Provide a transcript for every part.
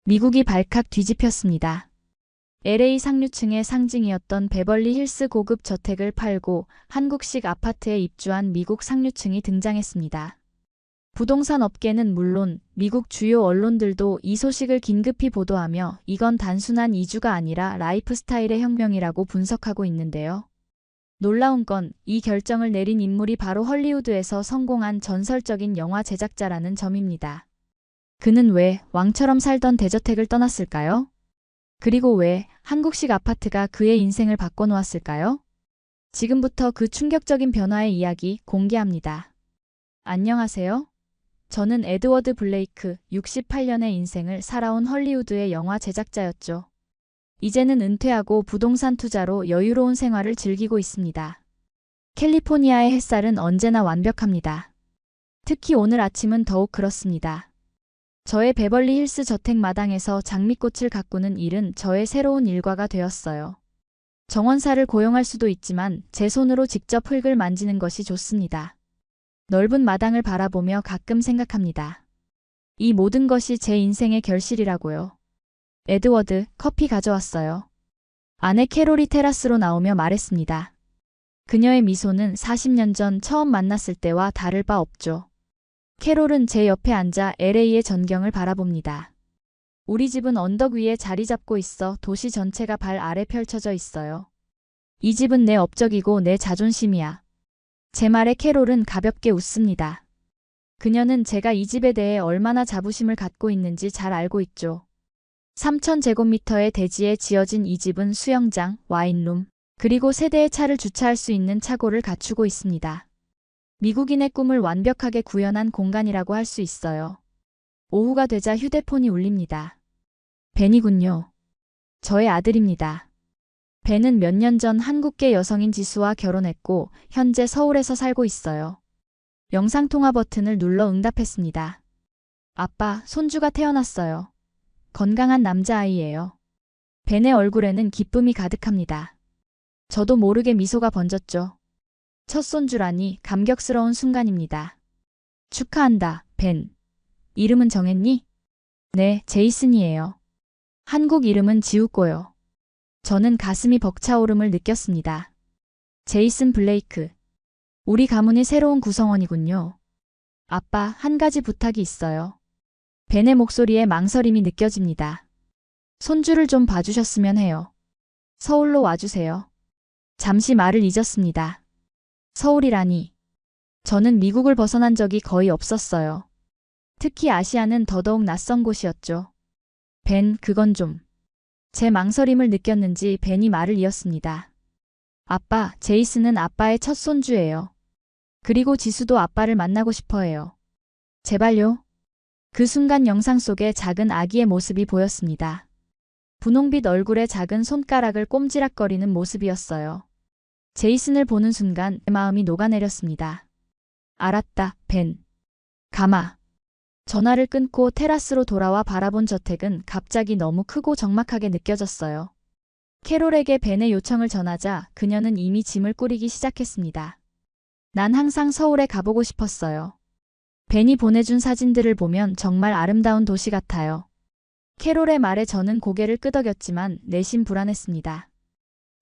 미국이 발칵 뒤집혔습니다. LA 상류층의 상징이었던 베벌리 힐스 고급 저택을 팔고 한국식 아파트에 입주한 미국 상류층이 등장했습니다. 부동산 업계는 물론 미국 주요 언론들도 이 소식을 긴급히 보도하며 이건 단순한 이주가 아니라 라이프 스타일의 혁명이라고 분석하고 있는데요. 놀라운 건 이 결정을 내린 인물이 바로 헐리우드에서 성공한 전설적인 영화 제작자라는 점입니다. 그는 왜 왕처럼 살던 대저택을 떠났을까요? 그리고 왜 한국식 아파트가 그의 인생을 바꿔놓았을까요? 지금부터 그 충격적인 변화의 이야기 공개합니다. 안녕하세요. 저는 에드워드 블레이크, 68년의 인생을 살아온 헐리우드의 영화 제작자였죠. 이제는 은퇴하고 부동산 투자로 여유로운 생활을 즐기고 있습니다. 캘리포니아의 햇살은 언제나 완벽합니다. 특히 오늘 아침은 더욱 그렇습니다. 저의 베벌리 힐스 저택 마당에서 장미꽃을 가꾸는 일은 저의 새로운 일과가 되었어요. 정원사를 고용할 수도 있지만 제 손으로 직접 흙을 만지는 것이 좋습니다. 넓은 마당을 바라보며 가끔 생각합니다. 이 모든 것이 제 인생의 결실이라고요. 에드워드, 커피 가져왔어요. 아내 캐롤이 테라스로 나오며 말했습니다. 그녀의 미소는 40년 전 처음 만났을 때와 다를 바 없죠. 캐롤은 제 옆에 앉아 LA의 전경을 바라봅니다. 우리 집은 언덕 위에 자리 잡고 있어 도시 전체가 발 아래 펼쳐져 있어요. 이 집은 내 업적이고 내 자존심이야. 제 말에 캐롤은 가볍게 웃습니다. 그녀는 제가 이 집에 대해 얼마나 자부심을 갖고 있는지 잘 알고 있죠. 3,000제곱미터의 대지에 지어진 이 집은 수영장, 와인룸, 그리고 세대의 차를 주차할 수 있는 차고를 갖추고 있습니다. 미국인의 꿈을 완벽하게 구현한 공간이라고 할 수 있어요. 오후가 되자 휴대폰이 울립니다. 벤이군요. 저의 아들입니다. 벤은 몇 년 전 한국계 여성인 지수와 결혼했고 현재 서울에서 살고 있어요. 영상통화 버튼을 눌러 응답했습니다. 아빠, 손주가 태어났어요. 건강한 남자아이예요. 벤의 얼굴에는 기쁨이 가득합니다. 저도 모르게 미소가 번졌죠. 첫 손주라니 감격스러운 순간입니다. 축하한다, 벤. 이름은 정했니? 네, 제이슨이에요. 한국 이름은 지우고요. 저는 가슴이 벅차오름을 느꼈습니다. 제이슨 블레이크. 우리 가문의 새로운 구성원이군요. 아빠, 한 가지 부탁이 있어요. 벤의 목소리에 망설임이 느껴집니다. 손주를 좀 봐주셨으면 해요. 서울로 와주세요. 잠시 말을 잊었습니다. 서울이라니. 저는 미국을 벗어난 적이 거의 없었어요. 특히 아시아는 더더욱 낯선 곳이었죠. 벤, 그건 좀. 제 망설임을 느꼈는지 벤이 말을 이었습니다. 아빠, 제이슨은 아빠의 첫 손주예요. 그리고 지수도 아빠를 만나고 싶어 해요. 제발요. 그 순간 영상 속에 작은 아기의 모습이 보였습니다. 분홍빛 얼굴에 작은 손가락을 꼼지락거리는 모습이었어요. 제이슨을 보는 순간 제 마음이 녹아내렸습니다. 알았다, 벤. 가마. 전화를 끊고 테라스로 돌아와 바라본 저택은 갑자기 너무 크고 적막하게 느껴졌어요. 캐롤에게 벤의 요청을 전하자 그녀는 이미 짐을 꾸리기 시작했습니다. 난 항상 서울에 가보고 싶었어요. 벤이 보내준 사진들을 보면 정말 아름다운 도시 같아요. 캐롤의 말에 저는 고개를 끄덕였지만 내심 불안했습니다.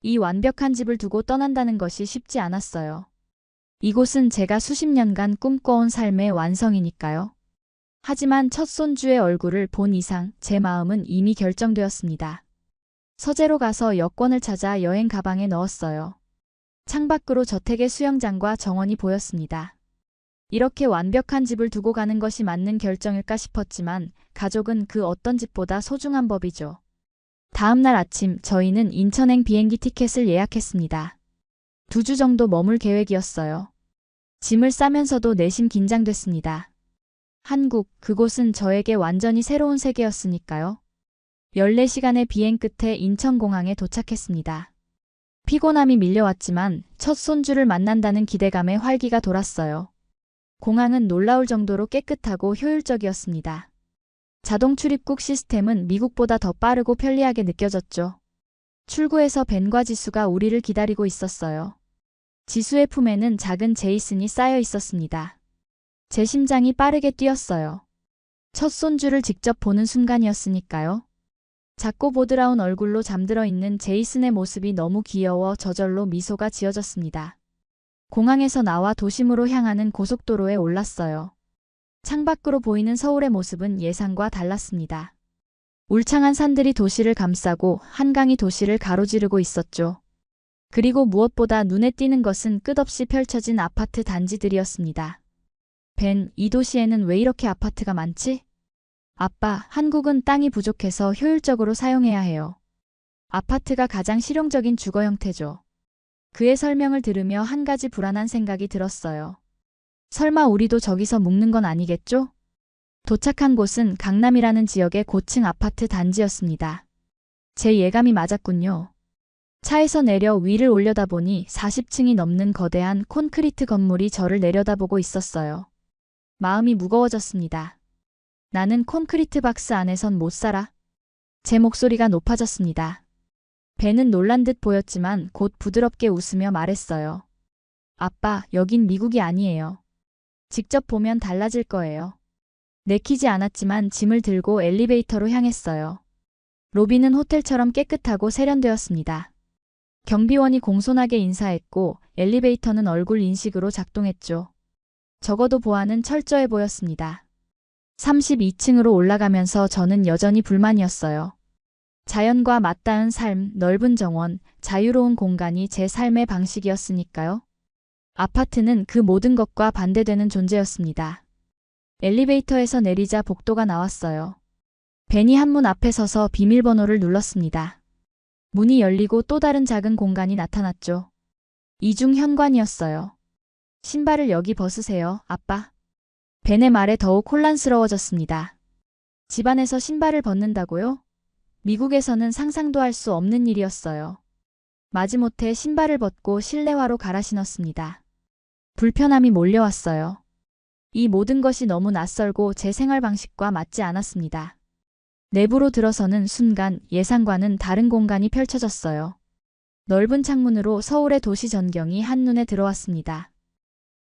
이 완벽한 집을 두고 떠난다는 것이 쉽지 않았어요. 이곳은 제가 수십 년간 꿈꿔온 삶의 완성이니까요. 하지만 첫 손주의 얼굴을 본 이상 제 마음은 이미 결정되었습니다. 서재로 가서 여권을 찾아 여행 가방에 넣었어요. 창밖으로 저택의 수영장과 정원이 보였습니다. 이렇게 완벽한 집을 두고 가는 것이 맞는 결정일까 싶었지만 가족은 그 어떤 집보다 소중한 법이죠. 다음 날 아침 저희는 인천행 비행기 티켓을 예약했습니다. 2주 정도 머물 계획이었어요. 짐을 싸면서도 내심 긴장됐습니다. 한국, 그곳은 저에게 완전히 새로운 세계였으니까요. 14시간의 비행 끝에 인천공항에 도착했습니다. 피곤함이 밀려왔지만 첫 손주를 만난다는 기대감에 활기가 돌았어요. 공항은 놀라울 정도로 깨끗하고 효율적이었습니다. 자동 출입국 시스템은 미국보다 더 빠르고 편리하게 느껴졌죠. 출구에서 벤과 지수가 우리를 기다리고 있었어요. 지수의 품에는 작은 제이슨이 쌓여 있었습니다. 제 심장이 빠르게 뛰었어요. 첫 손주를 직접 보는 순간이었으니까요. 작고 보드라운 얼굴로 잠들어 있는 제이슨의 모습이 너무 귀여워 저절로 미소가 지어졌습니다. 공항에서 나와 도심으로 향하는 고속도로에 올랐어요. 창밖으로 보이는 서울의 모습은 예상과 달랐습니다. 울창한 산들이 도시를 감싸고 한강이 도시를 가로지르고 있었죠. 그리고 무엇보다 눈에 띄는 것은 끝없이 펼쳐진 아파트 단지들이었습니다. 벤, 이 도시에는 왜 이렇게 아파트가 많지? 아빠, 한국은 땅이 부족해서 효율적으로 사용해야 해요. 아파트가 가장 실용적인 주거 형태죠. 그의 설명을 들으며 한 가지 불안한 생각이 들었어요. 설마 우리도 저기서 묵는 건 아니겠죠? 도착한 곳은 강남이라는 지역의 고층 아파트 단지였습니다. 제 예감이 맞았군요. 차에서 내려 위를 올려다보니 40층이 넘는 거대한 콘크리트 건물이 저를 내려다보고 있었어요. 마음이 무거워졌습니다. 나는 콘크리트 박스 안에선 못 살아. 제 목소리가 높아졌습니다. 벤은 놀란 듯 보였지만 곧 부드럽게 웃으며 말했어요. 아빠, 여긴 미국이 아니에요. 직접 보면 달라질 거예요. 내키지 않았지만 짐을 들고 엘리베이터로 향했어요. 로비는 호텔처럼 깨끗하고 세련되었습니다. 경비원이 공손하게 인사했고 엘리베이터는 얼굴 인식으로 작동했죠. 적어도 보안은 철저해 보였습니다. 32층으로 올라가면서 저는 여전히 불만이었어요. 자연과 맞닿은 삶, 넓은 정원, 자유로운 공간이 제 삶의 방식이었으니까요. 아파트는 그 모든 것과 반대되는 존재였습니다. 엘리베이터에서 내리자 복도가 나왔어요. 벤이 한문 앞에 서서 비밀번호를 눌렀습니다. 문이 열리고 또 다른 작은 공간이 나타났죠. 이중 현관이었어요. 신발을 여기 벗으세요, 아빠. 벤의 말에 더욱 혼란스러워졌습니다. 집안에서 신발을 벗는다고요? 미국에서는 상상도 할 수 없는 일이었어요. 마지못해 신발을 벗고 실내화로 갈아 신었습니다. 불편함이 몰려왔어요. 이 모든 것이 너무 낯설고 제 생활 방식과 맞지 않았습니다. 내부로 들어서는 순간 예상과는 다른 공간이 펼쳐졌어요. 넓은 창문으로 서울의 도시 전경이 한눈에 들어왔습니다.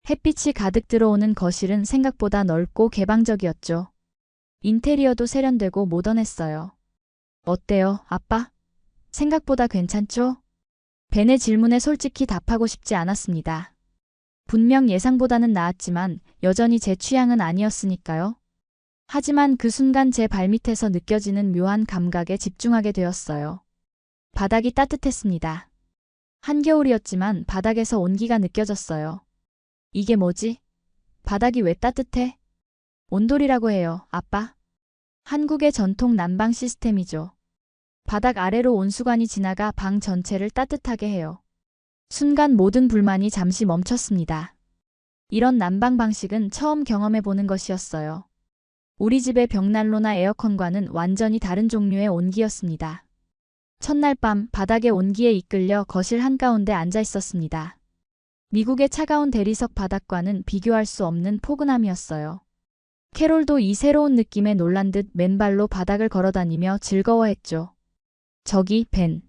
햇빛이 가득 들어오는 거실은 생각보다 넓고 개방적이었죠. 인테리어도 세련되고 모던했어요. 어때요, 아빠? 생각보다 괜찮죠? 벤의 질문에 솔직히 답하고 싶지 않았습니다. 분명 예상보다는 나았지만 여전히 제 취향은 아니었으니까요. 하지만 그 순간 제 발밑에서 느껴지는 묘한 감각에 집중하게 되었어요. 바닥이 따뜻했습니다. 한겨울이었지만 바닥에서 온기가 느껴졌어요. 이게 뭐지? 바닥이 왜 따뜻해? 온돌이라고 해요, 아빠. 한국의 전통 난방 시스템이죠. 바닥 아래로 온수관이 지나가 방 전체를 따뜻하게 해요. 순간 모든 불만이 잠시 멈췄습니다. 이런 난방 방식은 처음 경험해보는 것이었어요. 우리 집의 벽난로나 에어컨과는 완전히 다른 종류의 온기였습니다. 첫날 밤 바닥의 온기에 이끌려 거실 한가운데 앉아 있었습니다. 미국의 차가운 대리석 바닥과는 비교할 수 없는 포근함이었어요. 캐롤도 이 새로운 느낌에 놀란 듯 맨발로 바닥을 걸어다니며 즐거워했죠. 저기, 벤.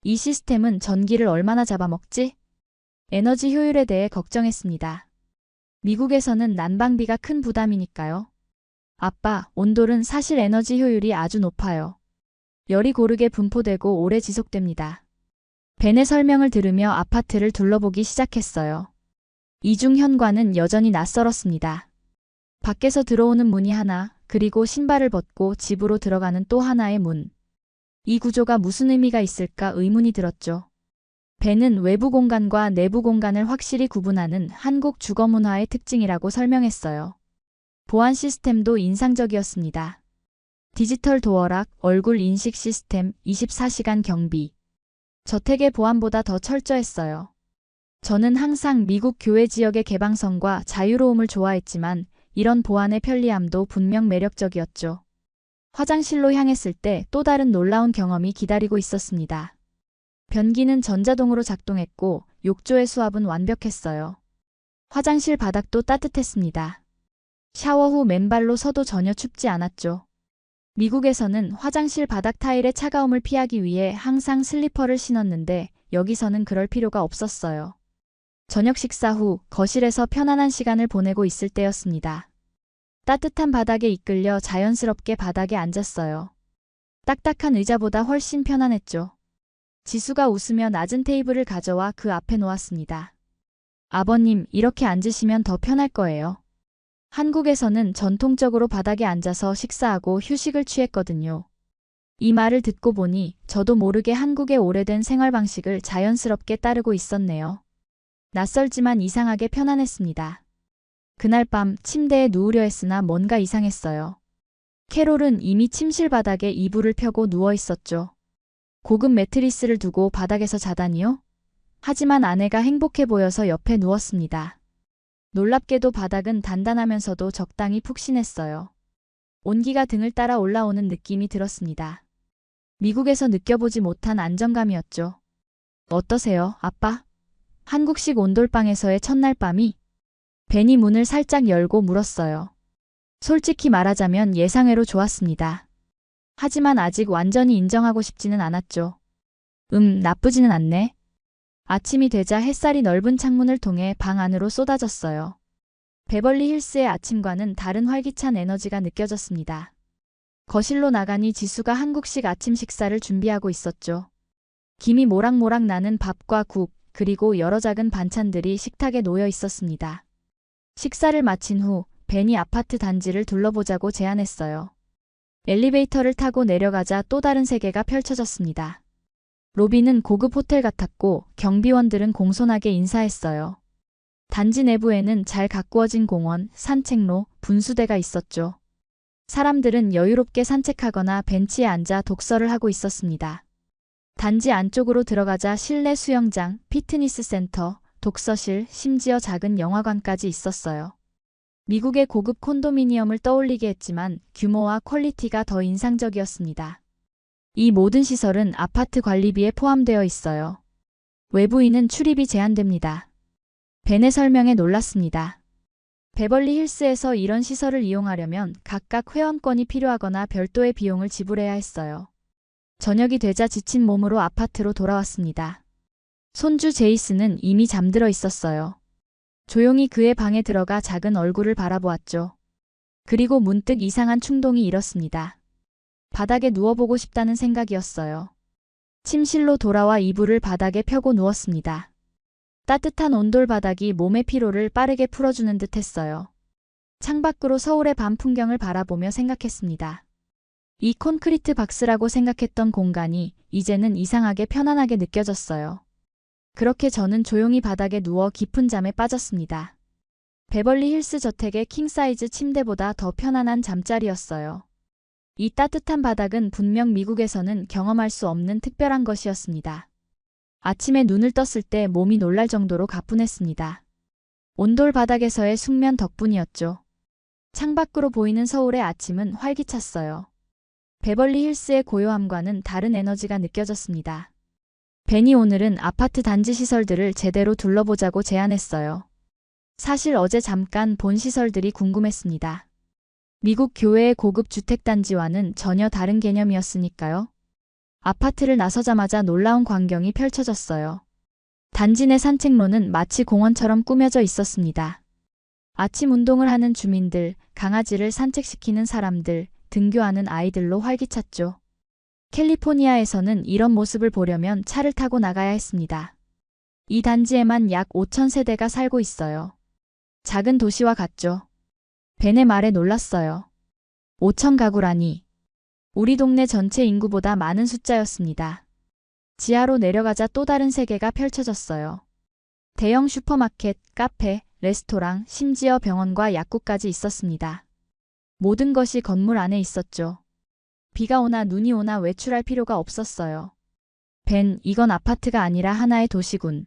이 시스템은 전기를 얼마나 잡아먹지? 에너지 효율에 대해 걱정했습니다. 미국에서는 난방비가 큰 부담이니까요. 아빠, 온돌은 사실 에너지 효율이 아주 높아요. 열이 고르게 분포되고 오래 지속됩니다. 벤의 설명을 들으며 아파트를 둘러보기 시작했어요. 이중 현관은 여전히 낯설었습니다. 밖에서 들어오는 문이 하나, 그리고 신발을 벗고 집으로 들어가는 또 하나의 문. 이 구조가 무슨 의미가 있을까 의문이 들었죠. 벤은 외부 공간과 내부 공간을 확실히 구분하는 한국 주거 문화의 특징이라고 설명했어요. 보안 시스템도 인상적이었습니다. 디지털 도어락, 얼굴 인식 시스템, 24시간 경비. 저택의 보안보다 더 철저했어요. 저는 항상 미국 교외 지역의 개방성과 자유로움을 좋아했지만 이런 보안의 편리함도 분명 매력적이었죠. 화장실로 향했을 때 또 다른 놀라운 경험이 기다리고 있었습니다. 변기는 전자동으로 작동했고 욕조의 수압은 완벽했어요. 화장실 바닥도 따뜻했습니다. 샤워 후 맨발로 서도 전혀 춥지 않았죠. 미국에서는 화장실 바닥 타일의 차가움을 피하기 위해 항상 슬리퍼를 신었는데 여기서는 그럴 필요가 없었어요. 저녁 식사 후 거실에서 편안한 시간을 보내고 있을 때였습니다. 따뜻한 바닥에 이끌려 자연스럽게 바닥에 앉았어요. 딱딱한 의자보다 훨씬 편안했죠. 지수가 웃으며 낮은 테이블을 가져와 그 앞에 놓았습니다. 아버님, 이렇게 앉으시면 더 편할 거예요. 한국에서는 전통적으로 바닥에 앉아서 식사하고 휴식을 취했거든요. 이 말을 듣고 보니 저도 모르게 한국의 오래된 생활 방식을 자연스럽게 따르고 있었네요. 낯설지만 이상하게 편안했습니다. 그날 밤 침대에 누우려 했으나 뭔가 이상했어요. 캐롤은 이미 침실 바닥에 이불을 펴고 누워 있었죠. 고급 매트리스를 두고 바닥에서 자다니요? 하지만 아내가 행복해 보여서 옆에 누웠습니다. 놀랍게도 바닥은 단단하면서도 적당히 푹신했어요. 온기가 등을 따라 올라오는 느낌이 들었습니다. 미국에서 느껴보지 못한 안정감이었죠. 어떠세요, 아빠? 한국식 온돌방에서의 첫날 밤이? 벤이 문을 살짝 열고 물었어요. 솔직히 말하자면 예상외로 좋았습니다. 하지만 아직 완전히 인정하고 싶지는 않았죠. 나쁘지는 않네. 아침이 되자 햇살이 넓은 창문을 통해 방 안으로 쏟아졌어요. 베벌리 힐스의 아침과는 다른 활기찬 에너지가 느껴졌습니다. 거실로 나가니 지수가 한국식 아침 식사를 준비하고 있었죠. 김이 모락모락 나는 밥과 국, 그리고 여러 작은 반찬들이 식탁에 놓여 있었습니다. 식사를 마친 후 벤이 아파트 단지를 둘러보자고 제안했어요. 엘리베이터를 타고 내려가자 또 다른 세계가 펼쳐졌습니다. 로비는 고급 호텔 같았고 경비원들은 공손하게 인사했어요. 단지 내부에는 잘 가꾸어진 공원, 산책로, 분수대가 있었죠. 사람들은 여유롭게 산책하거나 벤치에 앉아 독서를 하고 있었습니다. 단지 안쪽으로 들어가자 실내 수영장, 피트니스 센터, 독서실, 심지어 작은 영화관까지 있었어요. 미국의 고급 콘도미니엄을 떠올리게 했지만 규모와 퀄리티가 더 인상적이었습니다. 이 모든 시설은 아파트 관리비에 포함되어 있어요. 외부인은 출입이 제한됩니다. 벤의 설명에 놀랐습니다. 베벌리 힐스에서 이런 시설을 이용하려면 각각 회원권이 필요하거나 별도의 비용을 지불해야 했어요. 저녁이 되자 지친 몸으로 아파트로 돌아왔습니다. 손주 제이스는 이미 잠들어 있었어요. 조용히 그의 방에 들어가 작은 얼굴을 바라보았죠. 그리고 문득 이상한 충동이 일었습니다. 바닥에 누워보고 싶다는 생각이었어요. 침실로 돌아와 이불을 바닥에 펴고 누웠습니다. 따뜻한 온돌 바닥이 몸의 피로를 빠르게 풀어주는 듯 했어요. 창밖으로 서울의 밤 풍경을 바라보며 생각했습니다. 이 콘크리트 박스라고 생각했던 공간이 이제는 이상하게 편안하게 느껴졌어요. 그렇게 저는 조용히 바닥에 누워 깊은 잠에 빠졌습니다. 베벌리 힐스 저택의 킹사이즈 침대보다 더 편안한 잠자리였어요. 이 따뜻한 바닥은 분명 미국에서는 경험할 수 없는 특별한 것이었습니다. 아침에 눈을 떴을 때 몸이 놀랄 정도로 가뿐했습니다. 온돌 바닥에서의 숙면 덕분이었죠. 창밖으로 보이는 서울의 아침은 활기찼어요. 베벌리 힐스의 고요함과는 다른 에너지가 느껴졌습니다. 벤이 오늘은 아파트 단지 시설들을 제대로 둘러보자고 제안했어요. 사실 어제 잠깐 본 시설들이 궁금했습니다. 미국 교외의 고급 주택단지와는 전혀 다른 개념이었으니까요. 아파트를 나서자마자 놀라운 광경이 펼쳐졌어요. 단지 내 산책로는 마치 공원처럼 꾸며져 있었습니다. 아침 운동을 하는 주민들, 강아지를 산책시키는 사람들, 등교하는 아이들로 활기찼죠. 캘리포니아에서는 이런 모습을 보려면 차를 타고 나가야 했습니다. 이 단지에만 약 5천 세대가 살고 있어요. 작은 도시와 같죠. 벤의 말에 놀랐어요. 5천 가구라니. 우리 동네 전체 인구보다 많은 숫자였습니다. 지하로 내려가자 또 다른 세계가 펼쳐졌어요. 대형 슈퍼마켓, 카페, 레스토랑, 심지어 병원과 약국까지 있었습니다. 모든 것이 건물 안에 있었죠. 비가 오나 눈이 오나 외출할 필요가 없었어요. 벤, 이건 아파트가 아니라 하나의 도시군.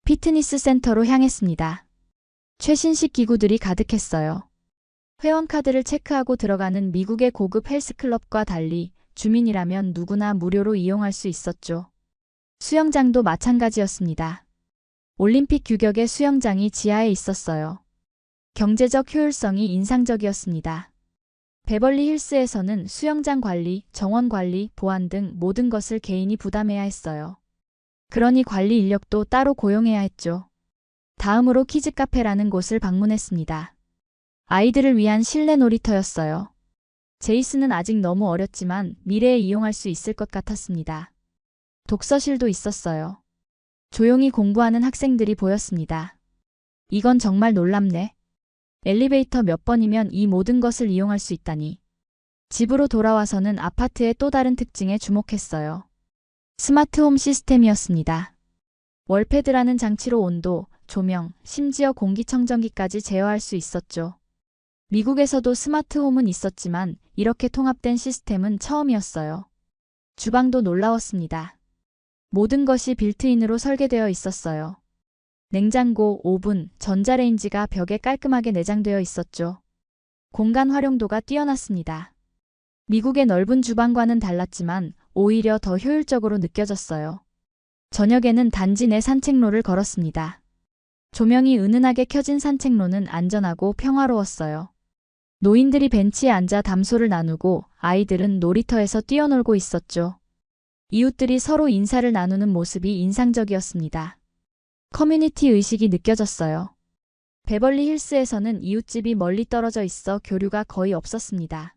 피트니스 센터로 향했습니다. 최신식 기구들이 가득했어요. 회원카드를 체크하고 들어가는 미국의 고급 헬스클럽과 달리 주민이라면 누구나 무료로 이용할 수 있었죠. 수영장도 마찬가지였습니다. 올림픽 규격의 수영장이 지하에 있었어요. 경제적 효율성이 인상적이었습니다. 베벌리 힐스에서는 수영장 관리, 정원 관리, 보안 등 모든 것을 개인이 부담해야 했어요. 그러니 관리 인력도 따로 고용해야 했죠. 다음으로 키즈 카페라는 곳을 방문했습니다. 아이들을 위한 실내 놀이터였어요. 제이슨은 아직 너무 어렸지만 미래에 이용할 수 있을 것 같았습니다. 독서실도 있었어요. 조용히 공부하는 학생들이 보였습니다. 이건 정말 놀랍네. 엘리베이터 몇 번이면 이 모든 것을 이용할 수 있다니. 집으로 돌아와서는 아파트의 또 다른 특징에 주목했어요. 스마트홈 시스템이었습니다. 월패드라는 장치로 온도, 조명, 심지어 공기청정기까지 제어할 수 있었죠. 미국에서도 스마트홈은 있었지만 이렇게 통합된 시스템은 처음이었어요. 주방도 놀라웠습니다. 모든 것이 빌트인으로 설계되어 있었어요. 냉장고, 오븐, 전자레인지가 벽에 깔끔하게 내장되어 있었죠. 공간 활용도가 뛰어났습니다. 미국의 넓은 주방과는 달랐지만 오히려 더 효율적으로 느껴졌어요. 저녁에는 단지 내 산책로를 걸었습니다. 조명이 은은하게 켜진 산책로는 안전하고 평화로웠어요. 노인들이 벤치에 앉아 담소를 나누고 아이들은 놀이터에서 뛰어놀고 있었죠. 이웃들이 서로 인사를 나누는 모습이 인상적이었습니다. 커뮤니티 의식이 느껴졌어요. 베벌리 힐스에서는 이웃집이 멀리 떨어져 있어 교류가 거의 없었습니다.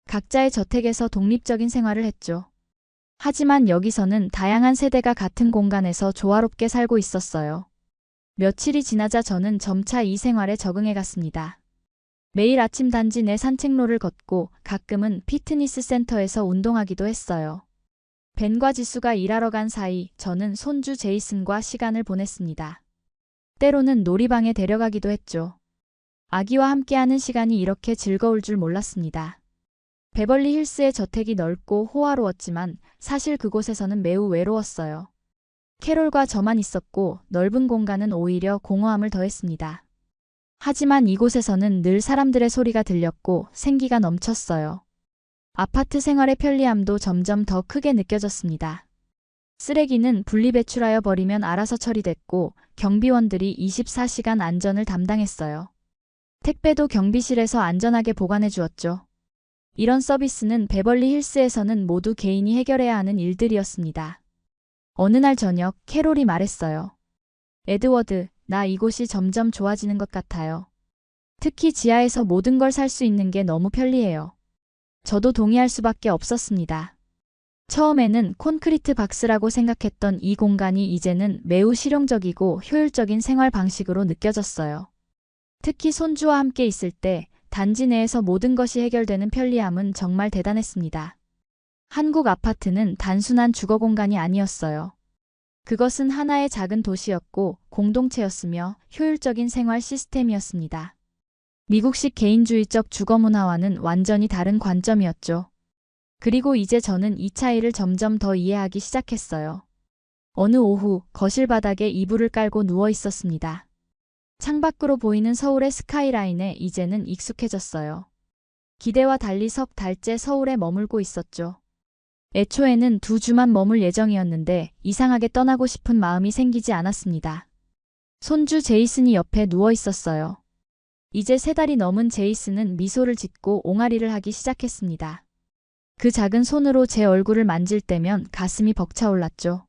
각자의 저택에서 독립적인 생활을 했죠. 하지만 여기서는 다양한 세대가 같은 공간에서 조화롭게 살고 있었어요. 며칠이 지나자 저는 점차 이 생활에 적응해 갔습니다. 매일 아침 단지 내 산책로를 걷고 가끔은 피트니스 센터에서 운동하기도 했어요. 벤과 지수가 일하러 간 사이 저는 손주 제이슨과 시간을 보냈습니다. 때로는 놀이방에 데려가기도 했죠. 아기와 함께하는 시간이 이렇게 즐거울 줄 몰랐습니다. 베벌리 힐스의 저택이 넓고 호화로웠지만 사실 그곳에서는 매우 외로웠어요. 캐롤과 저만 있었고 넓은 공간은 오히려 공허함을 더했습니다. 하지만 이곳에서는 늘 사람들의 소리가 들렸고 생기가 넘쳤어요. 아파트 생활의 편리함도 점점 더 크게 느껴졌습니다. 쓰레기는 분리배출하여 버리면 알아서 처리됐고 경비원들이 24시간 안전을 담당했어요. 택배도 경비실에서 안전하게 보관해 주었죠. 이런 서비스는 베벌리 힐스에서는 모두 개인이 해결해야 하는 일들이었습니다. 어느 날 저녁 캐롤이 말했어요. 에드워드, 나 이곳이 점점 좋아지는 것 같아요. 특히 지하에서 모든 걸 살 수 있는 게 너무 편리해요. 저도 동의할 수밖에 없었습니다. 처음에는 콘크리트 박스라고 생각했던 이 공간이 이제는 매우 실용적이고 효율적인 생활 방식으로 느껴졌어요. 특히 손주와 함께 있을 때 단지 내에서 모든 것이 해결되는 편리함은 정말 대단했습니다. 한국 아파트는 단순한 주거 공간이 아니었어요. 그것은 하나의 작은 도시였고 공동체였으며 효율적인 생활 시스템이었습니다. 미국식 개인주의적 주거 문화와는 완전히 다른 관점이었죠. 그리고 이제 저는 이 차이를 점점 더 이해하기 시작했어요. 어느 오후 거실 바닥에 이불을 깔고 누워 있었습니다. 창밖으로 보이는 서울의 스카이라인에 이제는 익숙해졌어요. 기대와 달리 석 달째 서울에 머물고 있었죠. 애초에는 2주만 머물 예정이었는데 이상하게 떠나고 싶은 마음이 생기지 않았습니다. 손주 제이슨이 옆에 누워 있었어요. 이제 3달이 넘은 제이슨은 미소를 짓고 옹알이를 하기 시작했습니다. 그 작은 손으로 제 얼굴을 만질 때면 가슴이 벅차올랐죠.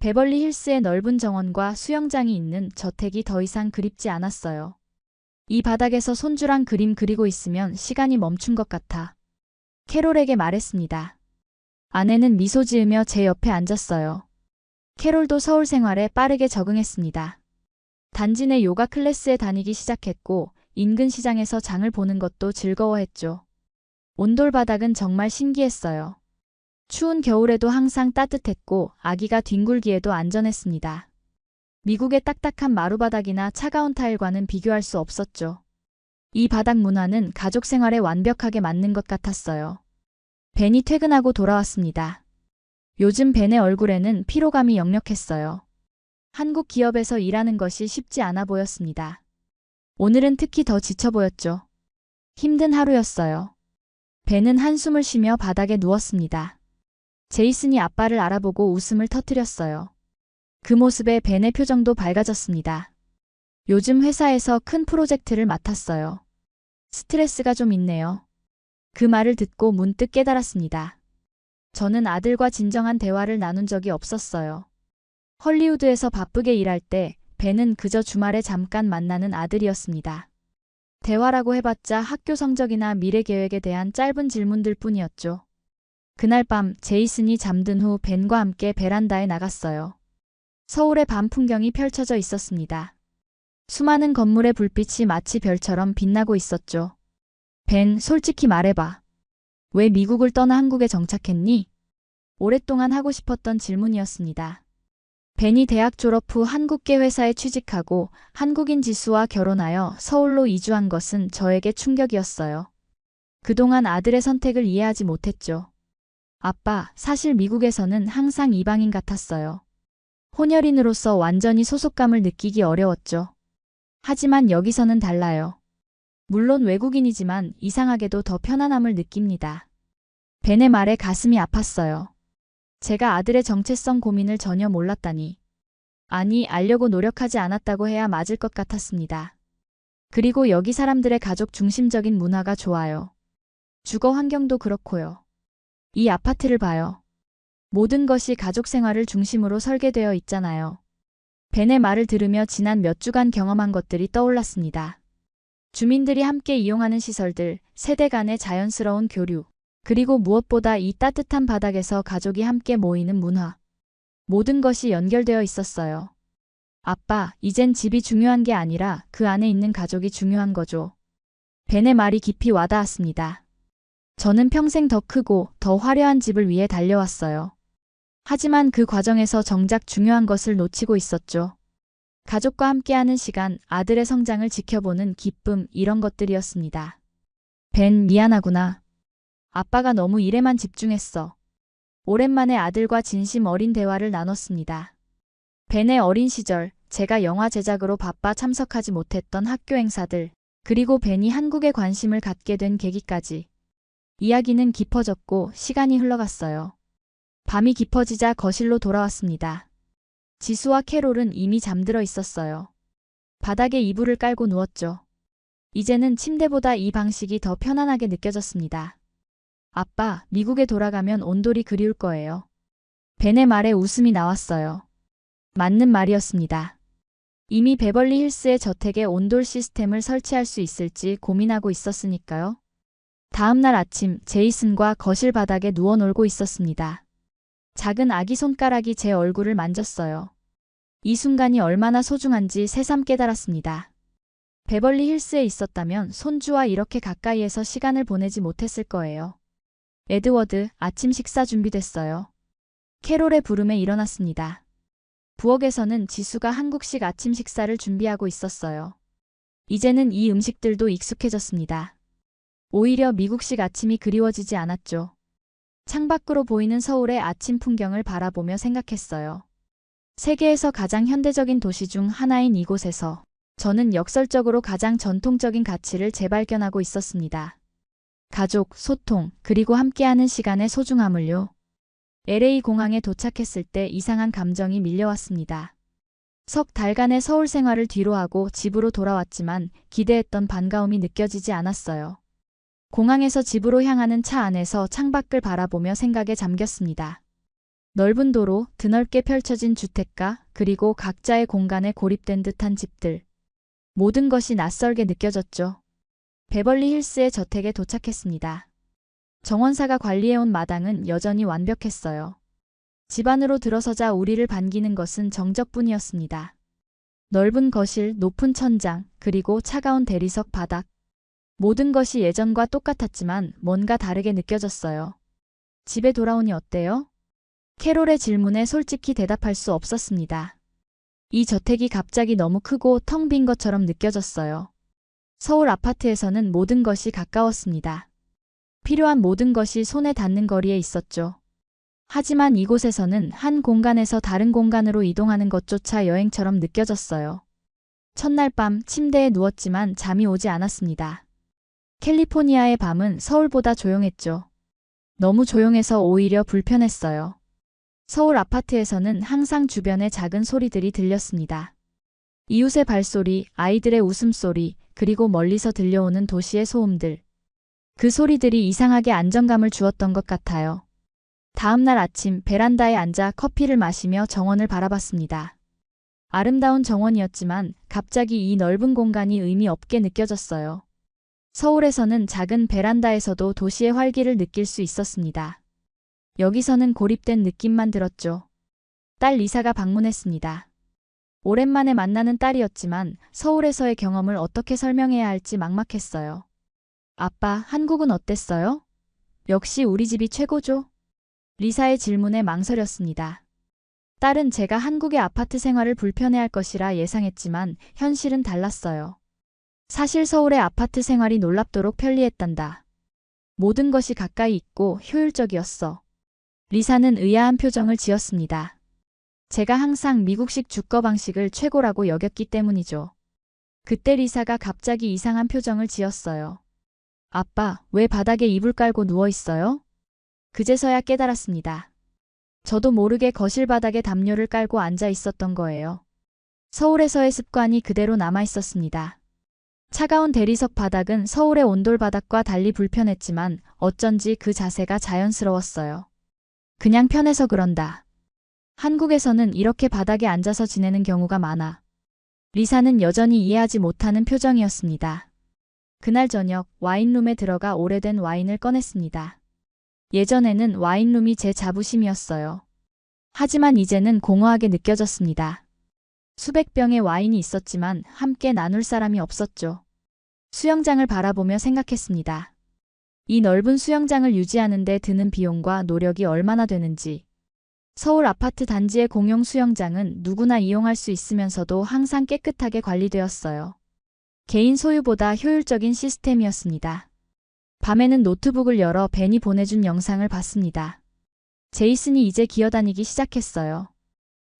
베벌리 힐스의 넓은 정원과 수영장이 있는 저택이 더 이상 그립지 않았어요. 이 바닥에서 손주랑 그림 그리고 있으면 시간이 멈춘 것 같아. 캐롤에게 말했습니다. 아내는 미소 지으며 제 옆에 앉았어요. 캐롤도 서울 생활에 빠르게 적응했습니다. 단지 내 요가 클래스에 다니기 시작했고 인근 시장에서 장을 보는 것도 즐거워했죠. 온돌 바닥은 정말 신기했어요. 추운 겨울에도 항상 따뜻했고 아기가 뒹굴기에도 안전했습니다. 미국의 딱딱한 마루바닥이나 차가운 타일과는 비교할 수 없었죠. 이 바닥 문화는 가족 생활에 완벽하게 맞는 것 같았어요. 벤이 퇴근하고 돌아왔습니다. 요즘 벤의 얼굴에는 피로감이 역력했어요. 한국 기업에서 일하는 것이 쉽지 않아 보였습니다. 오늘은 특히 더 지쳐 보였죠. 힘든 하루였어요. 벤은 한숨을 쉬며 바닥에 누웠습니다. 제이슨이 아빠를 알아보고 웃음을 터뜨렸어요. 그 모습에 벤의 표정도 밝아졌습니다. 요즘 회사에서 큰 프로젝트를 맡았어요. 스트레스가 좀 있네요. 그 말을 듣고 문득 깨달았습니다. 저는 아들과 진정한 대화를 나눈 적이 없었어요. 헐리우드에서 바쁘게 일할 때 벤은 그저 주말에 잠깐 만나는 아들이었습니다. 대화라고 해봤자 학교 성적이나 미래 계획에 대한 짧은 질문들 뿐이었죠. 그날 밤 제이슨이 잠든 후 벤과 함께 베란다에 나갔어요. 서울의 밤 풍경이 펼쳐져 있었습니다. 수많은 건물의 불빛이 마치 별처럼 빛나고 있었죠. 벤, 솔직히 말해봐. 왜 미국을 떠나 한국에 정착했니? 오랫동안 하고 싶었던 질문이었습니다. 벤이 대학 졸업 후 한국계 회사에 취직하고 한국인 지수와 결혼하여 서울로 이주한 것은 저에게 충격이었어요. 그동안 아들의 선택을 이해하지 못했죠. 아빠, 사실 미국에서는 항상 이방인 같았어요. 혼혈인으로서 완전히 소속감을 느끼기 어려웠죠. 하지만 여기서는 달라요. 물론 외국인이지만 이상하게도 더 편안함을 느낍니다. 벤의 말에 가슴이 아팠어요. 제가 아들의 정체성 고민을 전혀 몰랐다니. 아니, 알려고 노력하지 않았다고 해야 맞을 것 같았습니다. 그리고 여기 사람들의 가족 중심적인 문화가 좋아요. 주거 환경도 그렇고요. 이 아파트를 봐요. 모든 것이 가족 생활을 중심으로 설계되어 있잖아요. 벤의 말을 들으며 지난 몇 주간 경험한 것들이 떠올랐습니다. 주민들이 함께 이용하는 시설들, 세대 간의 자연스러운 교류, 그리고 무엇보다 이 따뜻한 바닥에서 가족이 함께 모이는 문화. 모든 것이 연결되어 있었어요. 아빠, 이젠 집이 중요한 게 아니라 그 안에 있는 가족이 중요한 거죠. 벤의 말이 깊이 와닿았습니다. 저는 평생 더 크고 더 화려한 집을 위해 달려왔어요. 하지만 그 과정에서 정작 중요한 것을 놓치고 있었죠. 가족과 함께하는 시간, 아들의 성장을 지켜보는 기쁨, 이런 것들이었습니다. 벤, 미안하구나. 아빠가 너무 일에만 집중했어. 오랜만에 아들과 진심 어린 대화를 나눴습니다. 벤의 어린 시절, 제가 영화 제작으로 바빠 참석하지 못했던 학교 행사들, 그리고 벤이 한국에 관심을 갖게 된 계기까지. 이야기는 깊어졌고 시간이 흘러갔어요. 밤이 깊어지자 거실로 돌아왔습니다. 지수와 캐롤은 이미 잠들어 있었어요. 바닥에 이불을 깔고 누웠죠. 이제는 침대보다 이 방식이 더 편안하게 느껴졌습니다. 아빠, 미국에 돌아가면 온돌이 그리울 거예요. 벤의 말에 웃음이 나왔어요. 맞는 말이었습니다. 이미 베벌리 힐스의 저택에 온돌 시스템을 설치할 수 있을지 고민하고 있었으니까요. 다음 날 아침 제이슨과 거실 바닥에 누워 놀고 있었습니다. 작은 아기 손가락이 제 얼굴을 만졌어요. 이 순간이 얼마나 소중한지 새삼 깨달았습니다. 베벌리 힐스에 있었다면 손주와 이렇게 가까이에서 시간을 보내지 못했을 거예요. 에드워드, 아침 식사 준비됐어요. 캐롤의 부름에 일어났습니다. 부엌에서는 지수가 한국식 아침 식사를 준비하고 있었어요. 이제는 이 음식들도 익숙해졌습니다. 오히려 미국식 아침이 그리워지지 않았죠. 창밖으로 보이는 서울의 아침 풍경을 바라보며 생각했어요. 세계에서 가장 현대적인 도시 중 하나인 이곳에서 저는 역설적으로 가장 전통적인 가치를 재발견하고 있었습니다. 가족, 소통, 그리고 함께하는 시간의 소중함을요. LA 공항에 도착했을 때 이상한 감정이 밀려왔습니다. 석 달간의 서울 생활을 뒤로하고 집으로 돌아왔지만 기대했던 반가움이 느껴지지 않았어요. 공항에서 집으로 향하는 차 안에서 창밖을 바라보며 생각에 잠겼습니다. 넓은 도로, 드넓게 펼쳐진 주택가, 그리고 각자의 공간에 고립된 듯한 집들. 모든 것이 낯설게 느껴졌죠. 베벌리 힐스의 저택에 도착했습니다. 정원사가 관리해온 마당은 여전히 완벽했어요. 집 안으로 들어서자 우리를 반기는 것은 정적뿐이었습니다. 넓은 거실, 높은 천장, 그리고 차가운 대리석 바닥. 모든 것이 예전과 똑같았지만 뭔가 다르게 느껴졌어요. 집에 돌아오니 어때요? 캐롤의 질문에 솔직히 대답할 수 없었습니다. 이 저택이 갑자기 너무 크고 텅 빈 것처럼 느껴졌어요. 서울 아파트에서는 모든 것이 가까웠습니다. 필요한 모든 것이 손에 닿는 거리에 있었죠. 하지만 이곳에서는 한 공간에서 다른 공간으로 이동하는 것조차 여행처럼 느껴졌어요. 첫날 밤 침대에 누웠지만 잠이 오지 않았습니다. 캘리포니아의 밤은 서울보다 조용했죠. 너무 조용해서 오히려 불편했어요. 서울 아파트에서는 항상 주변에 작은 소리들이 들렸습니다. 이웃의 발소리, 아이들의 웃음소리, 그리고 멀리서 들려오는 도시의 소음들. 그 소리들이 이상하게 안정감을 주었던 것 같아요. 다음 날 아침 베란다에 앉아 커피를 마시며 정원을 바라봤습니다. 아름다운 정원이었지만 갑자기 이 넓은 공간이 의미 없게 느껴졌어요. 서울에서는 작은 베란다에서도 도시의 활기를 느낄 수 있었습니다. 여기서는 고립된 느낌만 들었죠. 딸 리사가 방문했습니다. 오랜만에 만나는 딸이었지만 서울에서의 경험을 어떻게 설명해야 할지 막막했어요. 아빠, 한국은 어땠어요? 역시 우리 집이 최고죠? 리사의 질문에 망설였습니다. 딸은 제가 한국의 아파트 생활을 불편해할 것이라 예상했지만 현실은 달랐어요. 사실 서울의 아파트 생활이 놀랍도록 편리했단다. 모든 것이 가까이 있고 효율적이었어. 리사는 의아한 표정을 지었습니다. 제가 항상 미국식 주거 방식을 최고라고 여겼기 때문이죠. 그때 리사가 갑자기 이상한 표정을 지었어요. 아빠, 왜 바닥에 이불 깔고 누워 있어요? 그제서야 깨달았습니다. 저도 모르게 거실 바닥에 담요를 깔고 앉아 있었던 거예요. 서울에서의 습관이 그대로 남아 있었습니다. 차가운 대리석 바닥은 서울의 온돌 바닥과 달리 불편했지만 어쩐지 그 자세가 자연스러웠어요. 그냥 편해서 그런다. 한국에서는 이렇게 바닥에 앉아서 지내는 경우가 많아. 리사는 여전히 이해하지 못하는 표정이었습니다. 그날 저녁 와인룸에 들어가 오래된 와인을 꺼냈습니다. 예전에는 와인룸이 제 자부심이었어요. 하지만 이제는 공허하게 느껴졌습니다. 수백 병의 와인이 있었지만 함께 나눌 사람이 없었죠. 수영장을 바라보며 생각했습니다. 이 넓은 수영장을 유지하는 데 드는 비용과 노력이 얼마나 되는지. 서울 아파트 단지의 공용 수영장은 누구나 이용할 수 있으면서도 항상 깨끗하게 관리되었어요. 개인 소유보다 효율적인 시스템이었습니다. 밤에는 노트북을 열어 벤이 보내준 영상을 봤습니다. 제이슨이 이제 기어다니기 시작했어요.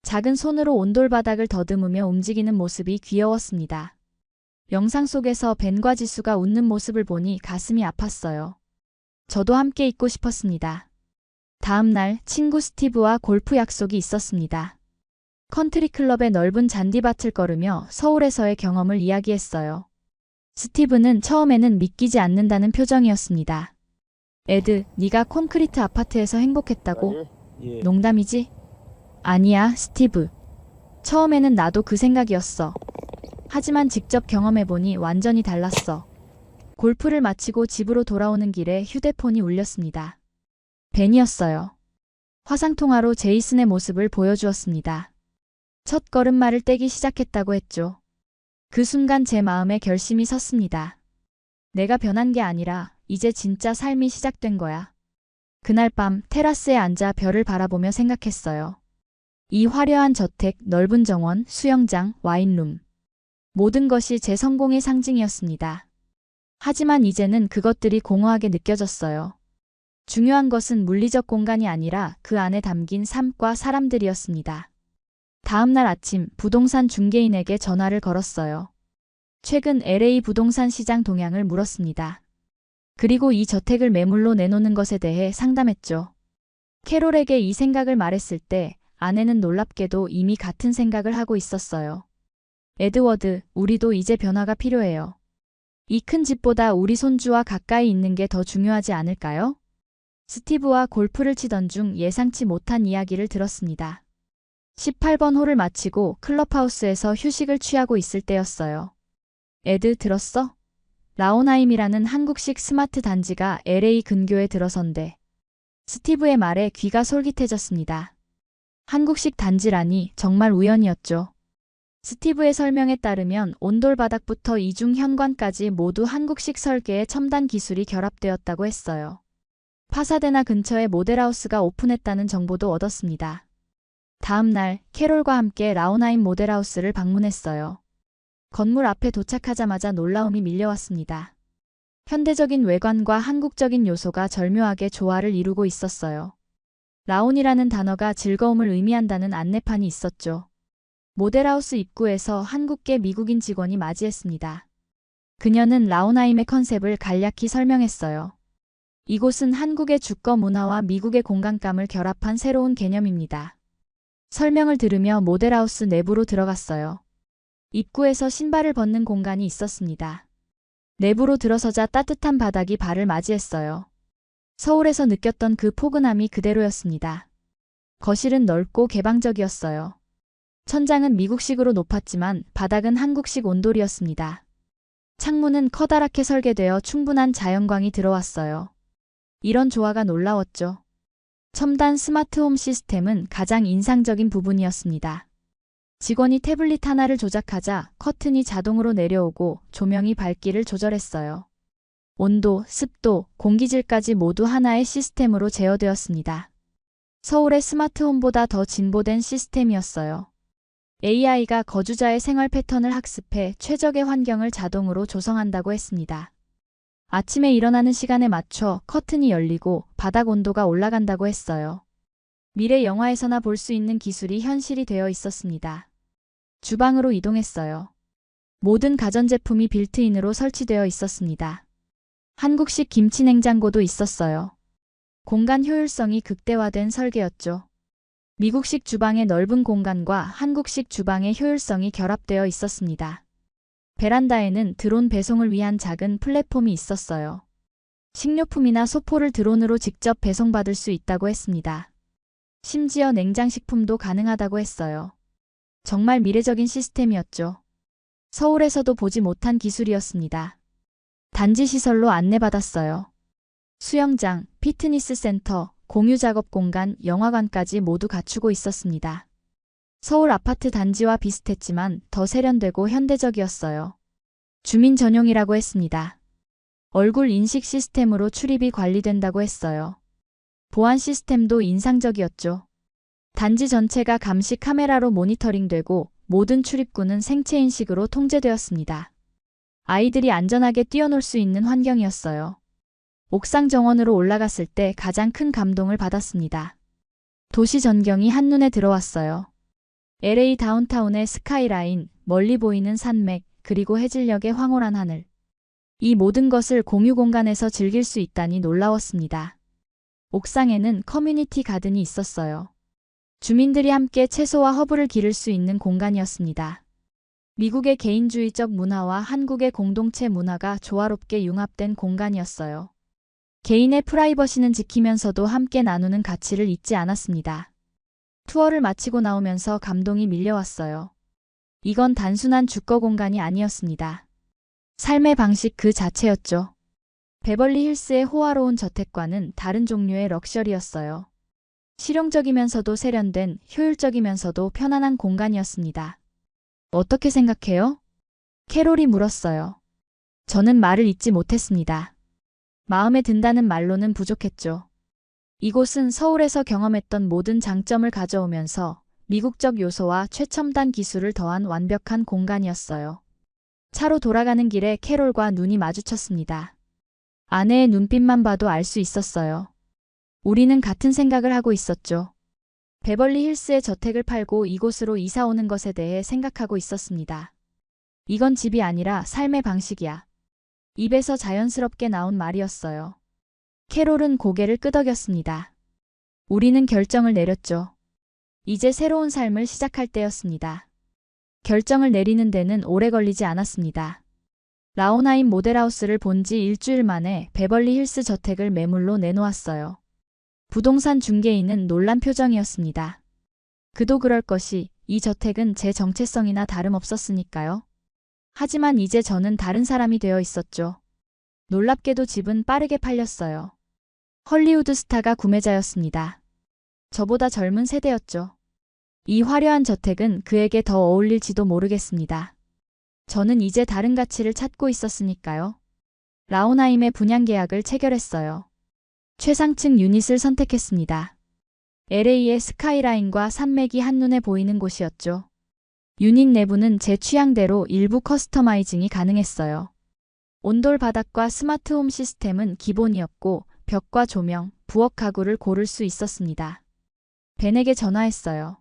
작은 손으로 온돌 바닥을 더듬으며 움직이는 모습이 귀여웠습니다. 영상 속에서 벤과 지수가 웃는 모습을 보니 가슴이 아팠어요. 저도 함께 있고 싶었습니다. 다음 날 친구 스티브와 골프 약속이 있었습니다. 컨트리 클럽의 넓은 잔디밭을 걸으며 서울에서의 경험을 이야기했어요. 스티브는 처음에는 믿기지 않는다는 표정이었습니다. 에드, 네가 콘크리트 아파트에서 행복했다고? 농담이지? 아니야, 스티브. 처음에는 나도 그 생각이었어. 하지만 직접 경험해보니 완전히 달랐어. 골프를 마치고 집으로 돌아오는 길에 휴대폰이 울렸습니다. 벤이었어요. 화상통화로 제이슨의 모습을 보여주었습니다. 첫 걸음마를 떼기 시작했다고 했죠. 그 순간 제 마음에 결심이 섰습니다. 내가 변한 게 아니라 이제 진짜 삶이 시작된 거야. 그날 밤 테라스에 앉아 별을 바라보며 생각했어요. 이 화려한 저택, 넓은 정원, 수영장, 와인룸. 모든 것이 제 성공의 상징이었습니다. 하지만 이제는 그것들이 공허하게 느껴졌어요. 중요한 것은 물리적 공간이 아니라 그 안에 담긴 삶과 사람들이었습니다. 다음 날 아침 부동산 중개인에게 전화를 걸었어요. 최근 LA 부동산 시장 동향을 물었습니다. 그리고 이 저택을 매물로 내놓는 것에 대해 상담했죠. 캐롤에게 이 생각을 말했을 때 아내는 놀랍게도 이미 같은 생각을 하고 있었어요. 에드워드, 우리도 이제 변화가 필요해요. 이 큰 집보다 우리 손주와 가까이 있는 게 더 중요하지 않을까요? 스티브와 골프를 치던 중 예상치 못한 이야기를 들었습니다. 18번 홀을 마치고 클럽하우스에서 휴식을 취하고 있을 때였어요. 에드, 들었어? 라온하임이라는 한국식 스마트 단지가 LA 근교에 들어선대. 스티브의 말에 귀가 솔깃해졌습니다. 한국식 단지라니 정말 우연이었죠. 스티브의 설명에 따르면 온돌 바닥부터 이중 현관까지 모두 한국식 설계의 첨단 기술이 결합되었다고 했어요. 파사데나 근처에 모델하우스가 오픈했다는 정보도 얻었습니다. 다음 날 캐롤과 함께 라온하임 모델하우스를 방문했어요. 건물 앞에 도착하자마자 놀라움이 밀려왔습니다. 현대적인 외관과 한국적인 요소가 절묘하게 조화를 이루고 있었어요. 라온이라는 단어가 즐거움을 의미한다는 안내판이 있었죠. 모델하우스 입구에서 한국계 미국인 직원이 맞이했습니다. 그녀는 라온하임의 컨셉을 간략히 설명했어요. 이곳은 한국의 주거 문화와 미국의 공간감을 결합한 새로운 개념입니다. 설명을 들으며 모델하우스 내부로 들어갔어요. 입구에서 신발을 벗는 공간이 있었습니다. 내부로 들어서자 따뜻한 바닥이 발을 맞이했어요. 서울에서 느꼈던 그 포근함이 그대로였습니다. 거실은 넓고 개방적이었어요. 천장은 미국식으로 높았지만 바닥은 한국식 온돌이었습니다. 창문은 커다랗게 설계되어 충분한 자연광이 들어왔어요. 이런 조화가 놀라웠죠. 첨단 스마트홈 시스템은 가장 인상적인 부분이었습니다. 직원이 태블릿 하나를 조작하자 커튼이 자동으로 내려오고 조명이 밝기를 조절했어요. 온도, 습도, 공기질까지 모두 하나의 시스템으로 제어되었습니다. 서울의 스마트홈보다 더 진보된 시스템이었어요. AI가 거주자의 생활 패턴을 학습해 최적의 환경을 자동으로 조성한다고 했습니다. 아침에 일어나는 시간에 맞춰 커튼이 열리고 바닥 온도가 올라간다고 했어요. 미래 영화에서나 볼 수 있는 기술이 현실이 되어 있었습니다. 주방으로 이동했어요. 모든 가전제품이 빌트인으로 설치되어 있었습니다. 한국식 김치 냉장고도 있었어요. 공간 효율성이 극대화된 설계였죠. 미국식 주방의 넓은 공간과 한국식 주방의 효율성이 결합되어 있었습니다. 베란다에는 드론 배송을 위한 작은 플랫폼이 있었어요. 식료품이나 소포를 드론으로 직접 배송받을 수 있다고 했습니다. 심지어 냉장식품도 가능하다고 했어요. 정말 미래적인 시스템이었죠. 서울에서도 보지 못한 기술이었습니다. 단지 시설로 안내받았어요. 수영장, 피트니스 센터, 공유 작업 공간, 영화관까지 모두 갖추고 있었습니다. 서울 아파트 단지와 비슷했지만 더 세련되고 현대적이었어요. 주민 전용이라고 했습니다. 얼굴 인식 시스템으로 출입이 관리된다고 했어요. 보안 시스템도 인상적이었죠. 단지 전체가 감시 카메라로 모니터링되고 모든 출입구는 생체 인식으로 통제되었습니다. 아이들이 안전하게 뛰어놀 수 있는 환경이었어요. 옥상 정원으로 올라갔을 때 가장 큰 감동을 받았습니다. 도시 전경이 한눈에 들어왔어요. LA 다운타운의 스카이라인, 멀리 보이는 산맥, 그리고 해질녘의 황홀한 하늘. 이 모든 것을 공유 공간에서 즐길 수 있다니 놀라웠습니다. 옥상에는 커뮤니티 가든이 있었어요. 주민들이 함께 채소와 허브를 기를 수 있는 공간이었습니다. 미국의 개인주의적 문화와 한국의 공동체 문화가 조화롭게 융합된 공간이었어요. 개인의 프라이버시는 지키면서도 함께 나누는 가치를 잊지 않았습니다. 투어를 마치고 나오면서 감동이 밀려왔어요. 이건 단순한 주거 공간이 아니었습니다. 삶의 방식 그 자체였죠. 베벌리 힐스의 호화로운 저택과는 다른 종류의 럭셔리였어요. 실용적이면서도 세련된, 효율적이면서도 편안한 공간이었습니다. 어떻게 생각해요? 캐롤이 물었어요. 저는 말을 잇지 못했습니다. 마음에 든다는 말로는 부족했죠. 이곳은 서울에서 경험했던 모든 장점을 가져오면서 미국적 요소와 최첨단 기술을 더한 완벽한 공간이었어요. 차로 돌아가는 길에 캐롤과 눈이 마주쳤습니다. 아내의 눈빛만 봐도 알 수 있었어요. 우리는 같은 생각을 하고 있었죠. 베벌리 힐스의 저택을 팔고 이곳으로 이사 오는 것에 대해 생각하고 있었습니다. 이건 집이 아니라 삶의 방식이야. 입에서 자연스럽게 나온 말이었어요. 캐롤은 고개를 끄덕였습니다. 우리는 결정을 내렸죠. 이제 새로운 삶을 시작할 때였습니다. 결정을 내리는 데는 오래 걸리지 않았습니다. 라오나임 모델하우스를 본 지 일주일 만에 베벌리 힐스 저택을 매물로 내놓았어요. 부동산 중개인은 놀란 표정이었습니다. 그도 그럴 것이 이 저택은 제 정체성이나 다름없었으니까요. 하지만 이제 저는 다른 사람이 되어 있었죠. 놀랍게도 집은 빠르게 팔렸어요. 헐리우드 스타가 구매자였습니다. 저보다 젊은 세대였죠. 이 화려한 저택은 그에게 더 어울릴지도 모르겠습니다. 저는 이제 다른 가치를 찾고 있었으니까요. 라오나임의 분양 계약을 체결했어요. 최상층 유닛을 선택했습니다. LA의 스카이라인과 산맥이 한눈에 보이는 곳이었죠. 유닛 내부는 제 취향대로 일부 커스터마이징이 가능했어요. 온돌 바닥과 스마트홈 시스템은 기본이었고 벽과 조명, 부엌 가구를 고를 수 있었습니다. 벤에게 전화했어요.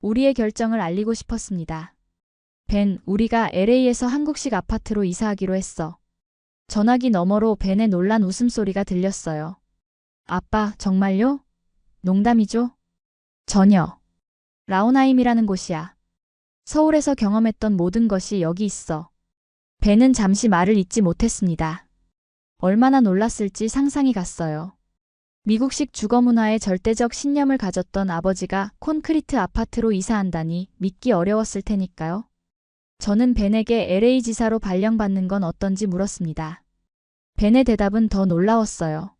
우리의 결정을 알리고 싶었습니다. 벤, 우리가 LA에서 한국식 아파트로 이사하기로 했어. 전화기 너머로 벤의 놀란 웃음소리가 들렸어요. 아빠, 정말요? 농담이죠? 전혀. 라오나임이라는 곳이야. 서울에서 경험했던 모든 것이 여기 있어. 벤은 잠시 말을 잇지 못했습니다. 얼마나 놀랐을지 상상이 갔어요. 미국식 주거 문화에 절대적 신념을 가졌던 아버지가 콘크리트 아파트로 이사한다니 믿기 어려웠을 테니까요. 저는 벤에게 LA 지사로 발령받는 건 어떤지 물었습니다. 벤의 대답은 더 놀라웠어요.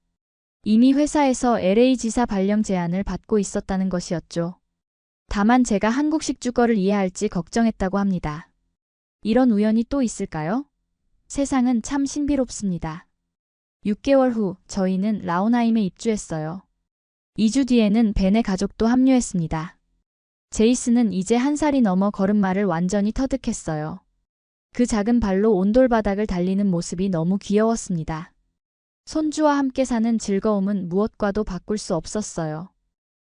이미 회사에서 LA 지사 발령 제안을 받고 있었다는 것이었죠. 다만 제가 한국식 주거를 이해할지 걱정했다고 합니다. 이런 우연이 또 있을까요? 세상은 참 신비롭습니다. 6개월 후 저희는 라오나임에 입주했어요. 2주 뒤에는 벤의 가족도 합류했습니다. 제이슨은 이제 1살이 넘어 걸음마를 완전히 터득했어요. 그 작은 발로 온돌바닥을 달리는 모습이 너무 귀여웠습니다. 손주와 함께 사는 즐거움은 무엇과도 바꿀 수 없었어요.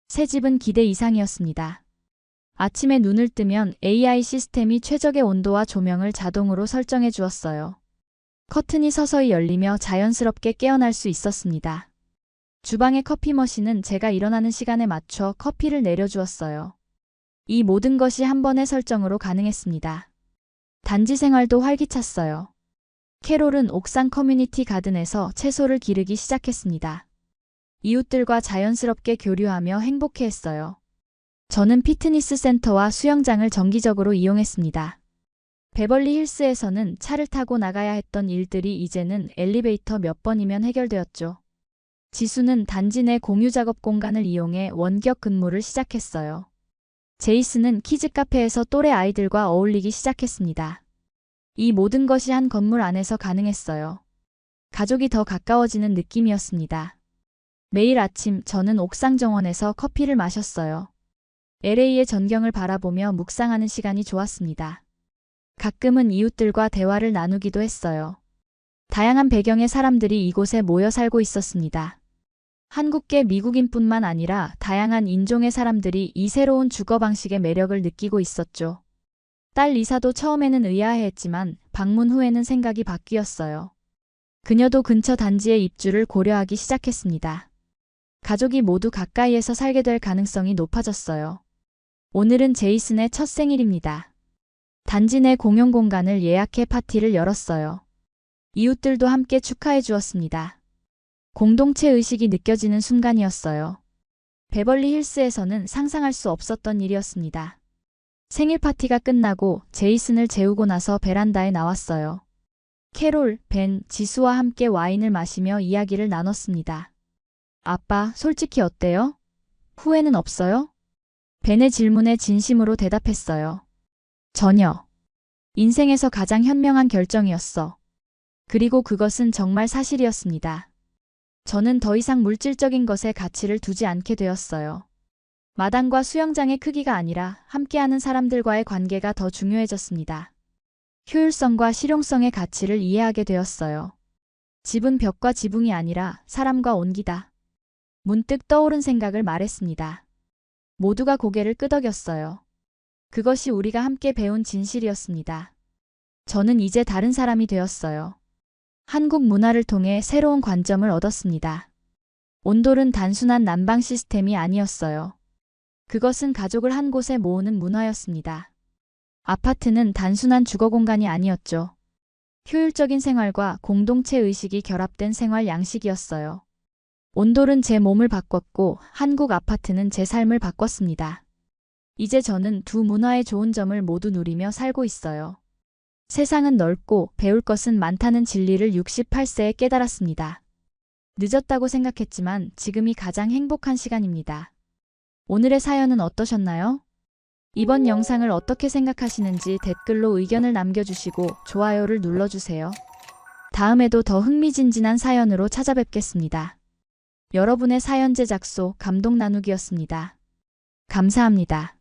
새 집은 기대 이상이었습니다. 아침에 눈을 뜨면 AI 시스템이 최적의 온도와 조명을 자동으로 설정해 주었어요. 커튼이 서서히 열리며 자연스럽게 깨어날 수 있었습니다. 주방의 커피 머신은 제가 일어나는 시간에 맞춰 커피를 내려주었어요. 이 모든 것이 한 번의 설정으로 가능했습니다. 단지 생활도 활기찼어요. 캐롤은 옥상 커뮤니티 가든에서 채소를 기르기 시작했습니다. 이웃들과 자연스럽게 교류하며 행복해했어요. 저는 피트니스 센터와 수영장을 정기적으로 이용했습니다. 베벌리 힐스에서는 차를 타고 나가야 했던 일들이 이제는 엘리베이터 몇 번이면 해결되었죠. 지수는 단지 내 공유 작업 공간을 이용해 원격 근무를 시작했어요. 제이슨은 키즈 카페에서 또래 아이들과 어울리기 시작했습니다. 이 모든 것이 한 건물 안에서 가능했어요. 가족이 더 가까워지는 느낌이었습니다. 매일 아침 저는 옥상 정원에서 커피를 마셨어요. LA의 전경을 바라보며 묵상하는 시간이 좋았습니다. 가끔은 이웃들과 대화를 나누기도 했어요. 다양한 배경의 사람들이 이곳에 모여 살고 있었습니다. 한국계 미국인뿐만 아니라 다양한 인종의 사람들이 이 새로운 주거 방식의 매력을 느끼고 있었죠. 딸 리사도 처음에는 의아해했지만 방문 후에는 생각이 바뀌었어요. 그녀도 근처 단지의 입주를 고려하기 시작했습니다. 가족이 모두 가까이에서 살게 될 가능성이 높아졌어요. 오늘은 제이슨의 첫 생일입니다. 단지 내 공용 공간을 예약해 파티를 열었어요. 이웃들도 함께 축하해 주었습니다. 공동체 의식이 느껴지는 순간이었어요. 베벌리 힐스에서는 상상할 수 없었던 일이었습니다. 생일 파티가 끝나고 제이슨을 재우고 나서 베란다에 나왔어요. 캐롤, 벤, 지수와 함께 와인을 마시며 이야기를 나눴습니다. 아빠, 솔직히 어때요? 후회는 없어요? 벤의 질문에 진심으로 대답했어요. 전혀. 인생에서 가장 현명한 결정이었어. 그리고 그것은 정말 사실이었습니다. 저는 더 이상 물질적인 것에 가치를 두지 않게 되었어요. 마당과 수영장의 크기가 아니라 함께하는 사람들과의 관계가 더 중요해졌습니다. 효율성과 실용성의 가치를 이해하게 되었어요. 집은 벽과 지붕이 아니라 사람과 온기다. 문득 떠오른 생각을 말했습니다. 모두가 고개를 끄덕였어요. 그것이 우리가 함께 배운 진실이었습니다. 저는 이제 다른 사람이 되었어요. 한국 문화를 통해 새로운 관점을 얻었습니다. 온돌은 단순한 난방 시스템이 아니었어요. 그것은 가족을 한 곳에 모으는 문화였습니다. 아파트는 단순한 주거 공간이 아니었죠. 효율적인 생활과 공동체 의식이 결합된 생활 양식이었어요. 온돌은 제 몸을 바꿨고 한국 아파트는 제 삶을 바꿨습니다. 이제 저는 두 문화의 좋은 점을 모두 누리며 살고 있어요. 세상은 넓고 배울 것은 많다는 진리를 68세에 깨달았습니다. 늦었다고 생각했지만 지금이 가장 행복한 시간입니다. 오늘의 사연은 어떠셨나요? 이번 영상을 어떻게 생각하시는지 댓글로 의견을 남겨주시고 좋아요를 눌러주세요. 다음에도 더 흥미진진한 사연으로 찾아뵙겠습니다. 여러분의 사연 제작소 감동 나누기였습니다. 감사합니다.